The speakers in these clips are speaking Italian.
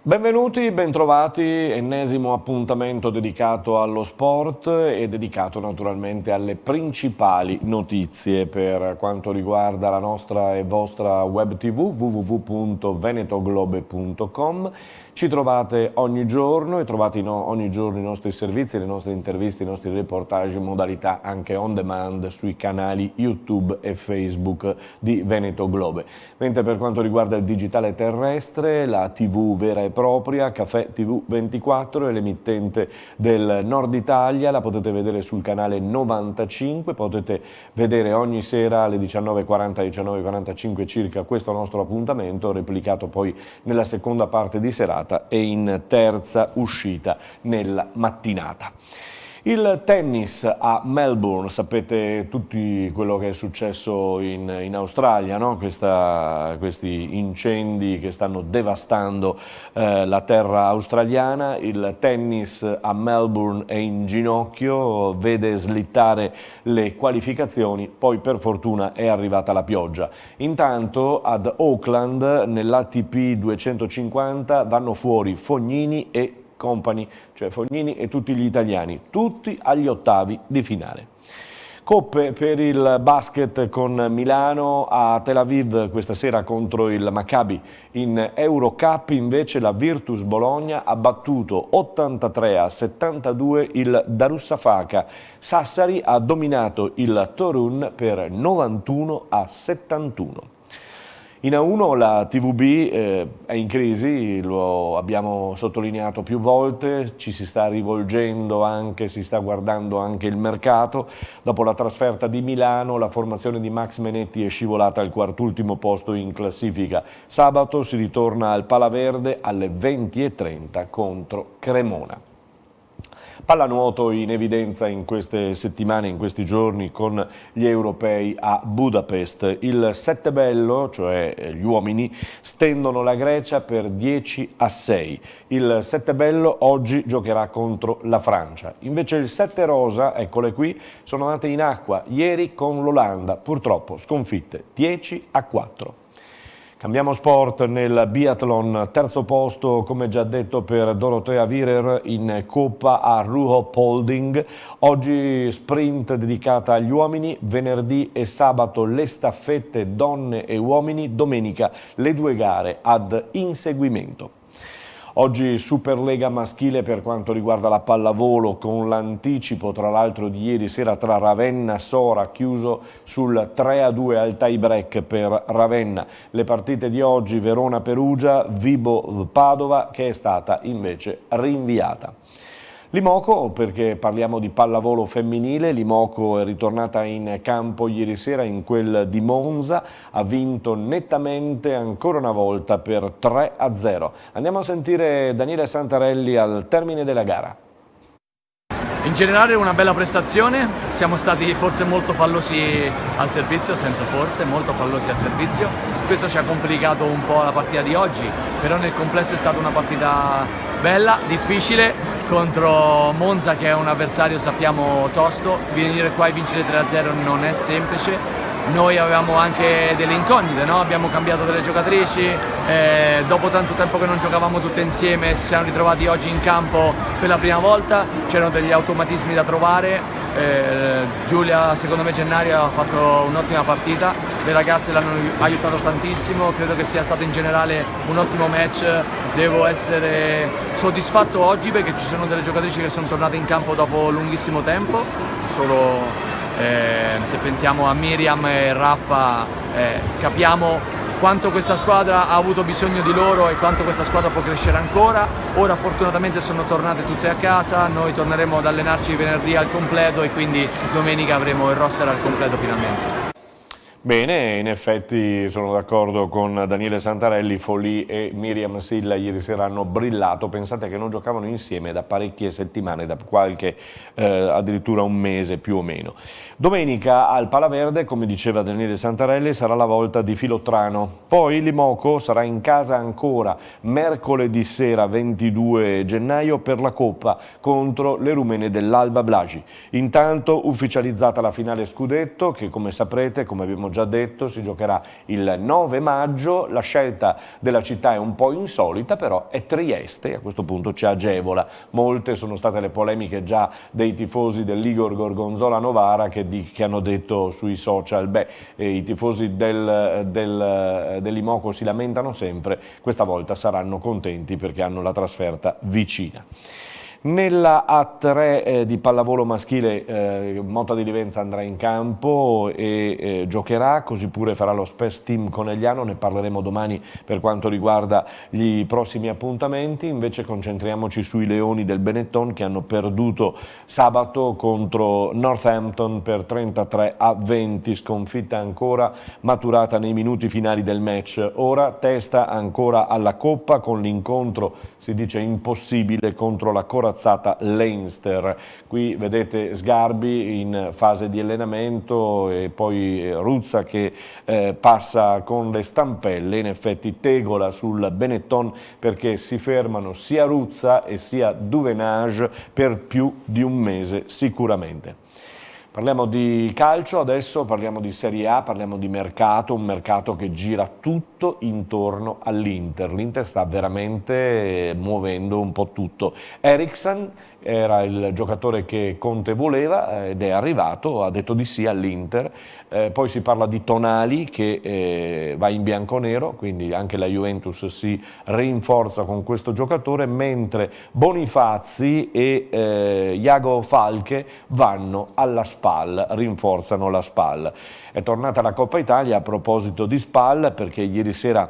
Benvenuti, bentrovati, ennesimo appuntamento dedicato allo sport e dedicato naturalmente alle principali notizie per quanto riguarda la nostra e vostra web tv www.venetoglobe.com. Ci trovate ogni giorno e trovate ogni giorno i nostri servizi, le nostre interviste, i nostri reportage in modalità anche on demand sui canali YouTube e Facebook di Veneto Globe. Mentre per quanto riguarda il digitale terrestre, la TV vera e propria, Caffè TV 24, è l'emittente del Nord Italia, la potete vedere sul canale 95, potete vedere ogni sera alle 19:40, 19:45 circa questo nostro appuntamento, replicato poi nella seconda parte di serata e in terza uscita nella mattinata. Il tennis a Melbourne, sapete tutti quello che è successo in Australia, no? Questi incendi che stanno devastando la terra australiana. Il tennis a Melbourne è in ginocchio, vede slittare le qualificazioni, poi per fortuna è arrivata la pioggia. Intanto ad Auckland nell'ATP 250 vanno fuori Fognini e Company, cioè Fognini e tutti gli italiani, tutti agli ottavi di finale. Coppe per il basket con Milano a Tel Aviv questa sera contro il Maccabi. In Eurocup invece la Virtus Bologna ha battuto 83-72 il Darussafaca. Sassari ha dominato il Torun per 91-71. In A1 la TVB è in crisi, lo abbiamo sottolineato più volte, ci si sta rivolgendo anche, si sta guardando anche il mercato. Dopo la trasferta di Milano, la formazione di Max Menetti è scivolata al quartultimo posto in classifica. Sabato si ritorna al Palaverde alle 20:30 contro Cremona. Pallanuoto in evidenza in queste settimane, in questi giorni con gli europei a Budapest. Il Settebello, cioè gli uomini, stendono la Grecia per 10-6. Il Settebello oggi giocherà contro la Francia. Invece il Sette Rosa, eccole qui, sono andate in acqua ieri con l'Olanda, purtroppo sconfitte 10-4. Cambiamo sport nel biathlon, terzo posto come già detto per Dorotea Virer in Coppa a Ruopolding. Oggi sprint dedicata agli uomini, venerdì e sabato le staffette donne e uomini, domenica le due gare ad inseguimento. Oggi Superlega maschile per quanto riguarda la pallavolo con l'anticipo tra l'altro di ieri sera tra Ravenna e Sora chiuso sul 3-2 al tie break per Ravenna. Le partite di oggi Verona-Perugia, Vibo-Padova che è stata invece rinviata. Limoco, perché parliamo di pallavolo femminile, Limoco è ritornata in campo ieri sera in quel di Monza, ha vinto nettamente ancora una volta per 3-0. Andiamo a sentire Daniele Santarelli al termine della gara. In generale una bella prestazione, siamo stati forse molto fallosi al servizio, senza forse, molto fallosi al servizio. Questo ci ha complicato un po' la partita di oggi, però nel complesso è stata una partita bella, difficile, contro Monza che è un avversario sappiamo tosto. Venire qua e vincere 3-0 non è semplice. Noi avevamo anche delle incognite, no? Abbiamo cambiato delle giocatrici, dopo tanto tempo che non giocavamo tutte insieme si siamo ritrovati oggi in campo per la prima volta, c'erano degli automatismi da trovare. Giulia, secondo me Gennario ha fatto un'ottima partita, le ragazze l'hanno aiutato tantissimo, credo che sia stato in generale un ottimo match. Devo essere soddisfatto oggi perché ci sono delle giocatrici che sono tornate in campo dopo lunghissimo tempo, solo se pensiamo a Miriam e Raffa capiamo quanto questa squadra ha avuto bisogno di loro e quanto questa squadra può crescere ancora. Ora fortunatamente sono tornate tutte a casa, noi torneremo ad allenarci venerdì al completo e quindi domenica avremo il roster al completo finalmente. Bene, in effetti sono d'accordo con Daniele Santarelli, Folì e Miriam Silla ieri sera hanno brillato, pensate che non giocavano insieme da parecchie settimane, da qualche addirittura un mese più o meno. Domenica al Palaverde, come diceva Daniele Santarelli, sarà la volta di Filottrano, poi Limoco sarà in casa ancora mercoledì sera 22 gennaio per la Coppa contro le rumene dell'Alba Blasi. Intanto ufficializzata la finale scudetto che come saprete, come abbiamo già già detto, si giocherà il 9 maggio, la scelta della città è un po' insolita, però è Trieste, a questo punto ci agevola. Molte sono state le polemiche già dei tifosi dell'Igor Gorgonzola Novara che hanno detto sui social, i tifosi dell'Imoco si lamentano sempre, questa volta saranno contenti perché hanno la trasferta vicina. Nella A3 di pallavolo maschile Motta di Livenza andrà in campo e giocherà, così pure farà lo Spes Team Conegliano, ne parleremo domani per quanto riguarda gli prossimi appuntamenti. Invece concentriamoci sui Leoni del Benetton che hanno perduto sabato contro Northampton per 33-20, sconfitta ancora maturata nei minuti finali del match. Ora testa ancora alla Coppa con l'incontro, si dice impossibile, contro la corazzata Leinster. Qui vedete Sgarbi in fase di allenamento e poi Ruzza che passa con le stampelle, in effetti tegola sul Benetton perché si fermano sia Ruzza e sia Duvenage per più di un mese sicuramente. Parliamo di calcio, adesso parliamo di Serie A, parliamo di mercato, un mercato che gira tutto intorno all'Inter. L'Inter sta veramente muovendo un po' tutto. Eriksen era il giocatore che Conte voleva ed è arrivato, ha detto di sì all'Inter. Poi si parla di Tonali che va in bianconero, quindi anche la Juventus si rinforza con questo giocatore, mentre Bonifazi e Iago Falche vanno alla SPAL, rinforzano la SPAL. È tornata la Coppa Italia a proposito di SPAL perché ieri sera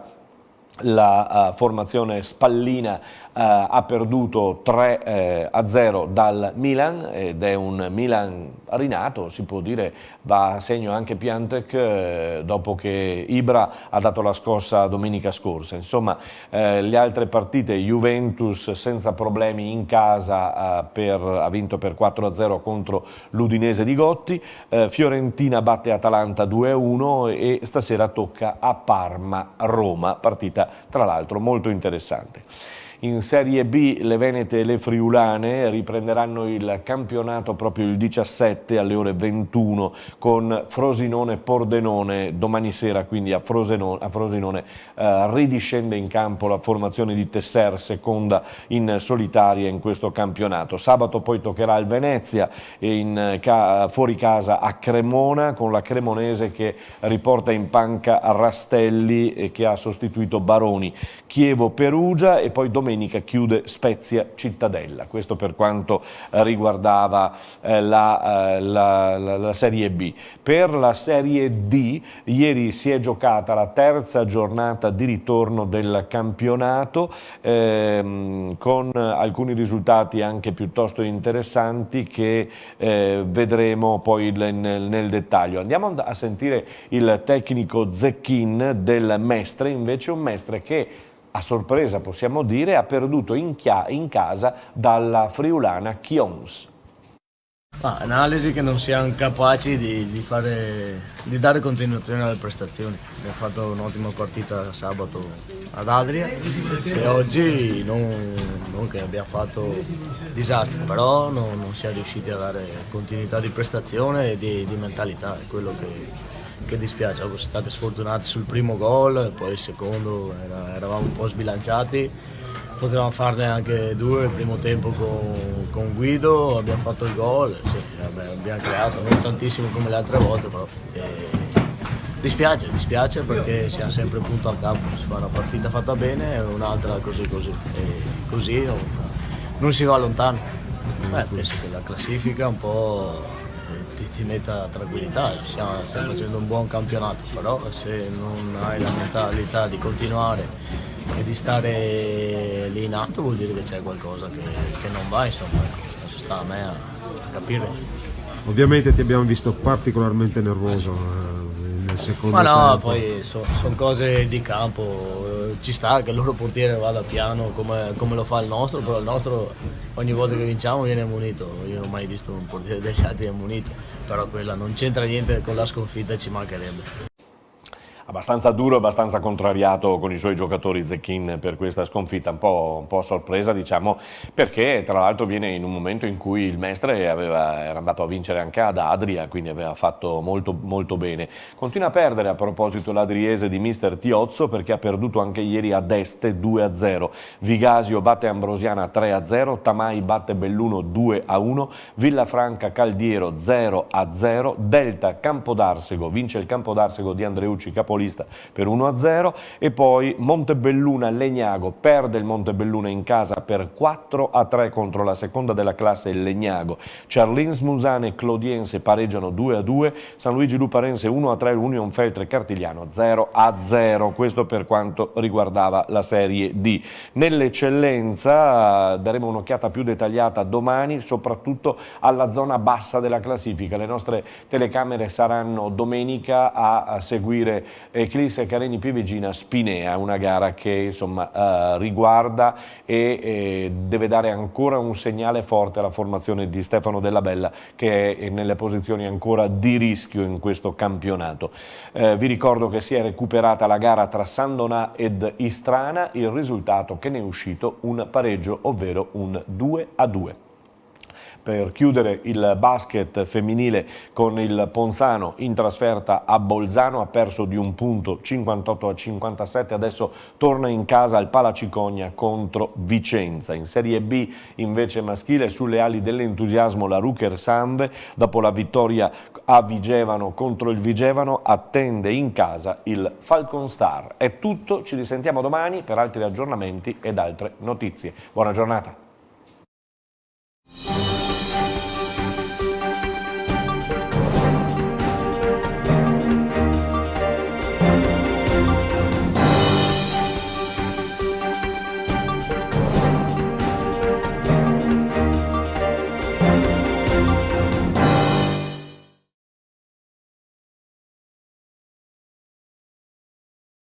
la formazione spallina ha perduto 3-0 dal Milan ed è un Milan rinato, si può dire, va a segno anche Piatek dopo che Ibra ha dato la scossa domenica scorsa. Insomma, le altre partite, Juventus senza problemi in casa ha vinto per 4-0 contro l'Udinese di Gotti, Fiorentina batte Atalanta 2-1 e stasera tocca a Parma-Roma, partita tra l'altro molto interessante. In Serie B le Venete e le Friulane riprenderanno il campionato proprio il 17 alle ore 21 con Frosinone-Pordenone domani sera, quindi a Frosinone ridiscende in campo la formazione di Tesser, seconda in solitaria in questo campionato. Sabato poi toccherà il Venezia fuori casa a Cremona con la Cremonese che riporta in panca Rastelli e che ha sostituito Baroni. Chievo-Perugia e poi domenica chiude Spezia-Cittadella. Questo per quanto riguardava la Serie B. Per la Serie D ieri si è giocata la terza giornata di ritorno del campionato con alcuni risultati anche piuttosto interessanti che vedremo poi nel dettaglio. Andiamo a sentire il tecnico Zecchin del Mestre, invece un Mestre che a sorpresa possiamo dire ha perduto in casa dalla friulana Chions. Analisi che non siamo capaci di dare continuazione alle prestazioni. Abbiamo fatto un'ottima partita sabato ad Adria e oggi non che abbiamo fatto disastri, però non siamo riusciti a dare continuità di prestazione e di mentalità, è quello che dispiace. Siamo stati sfortunati sul primo gol, poi il secondo eravamo un po' sbilanciati. Potevamo farne anche due il primo tempo con Guido, abbiamo fatto il gol, sì, abbiamo creato, non tantissimo come le altre volte, però dispiace perché siamo sempre punto a capo, si fa una partita fatta bene e un'altra così, e così non si va lontano. Penso che la classifica un po' ti metta tranquillità, stiamo facendo un buon campionato, però se non hai la mentalità di continuare e di stare lì in alto vuol dire che c'è qualcosa che non va, insomma, adesso sta a me a capire. Ovviamente ti abbiamo visto particolarmente nervoso nel secondo tempo. Ma no, poi sono cose di campo, ci sta che il loro portiere vada piano come lo fa il nostro, però il nostro ogni volta che vinciamo viene ammonito, io non ho mai visto un portiere degli altri ammonito, però quella non c'entra niente con la sconfitta e ci mancherebbe. abbastanza duro, abbastanza contrariato con i suoi giocatori Zecchin per questa sconfitta, un po' a sorpresa diciamo, perché tra l'altro viene in un momento in cui il Mestre era andato a vincere anche ad Adria, quindi aveva fatto molto bene. Continua a perdere a proposito l'adriese di mister Tiozzo, perché ha perduto anche ieri a Este 2-0, Vigasio batte Ambrosiana 3-0, Tamai batte Belluno 2-1, Villafranca Caldiero 0-0, Delta Campodarsego vince il Campodarsego di Andreucci capolista per 1-0 e poi Montebelluna Legnago perde il Montebelluna in casa per 4-3 contro la seconda della classe il Legnago. Charlins Musane e Clodiense pareggiano 2-2, San Luigi Luparense 1-3, Union Feltre Cartigliano 0-0, questo per quanto riguardava la Serie D. Nell'eccellenza daremo un'occhiata più dettagliata domani, soprattutto alla zona bassa della classifica. Le nostre telecamere saranno domenica a seguire Eclisse Careni Pivigina Spinea, una gara che insomma riguarda e deve dare ancora un segnale forte alla formazione di Stefano Della Bella, che è nelle posizioni ancora di rischio in questo campionato. Vi ricordo che si è recuperata la gara tra San Donà ed Istrana, il risultato che ne è uscito un pareggio, ovvero un 2-2. Per chiudere il basket femminile con il Ponzano in trasferta a Bolzano, ha perso di un punto 58-57, adesso torna in casa al Palacicogna contro Vicenza. In Serie B invece maschile sulle ali dell'entusiasmo la Ruker Samve, dopo la vittoria a Vigevano contro il Vigevano attende in casa il Falcon Star. È tutto, ci risentiamo domani per altri aggiornamenti ed altre notizie. Buona giornata.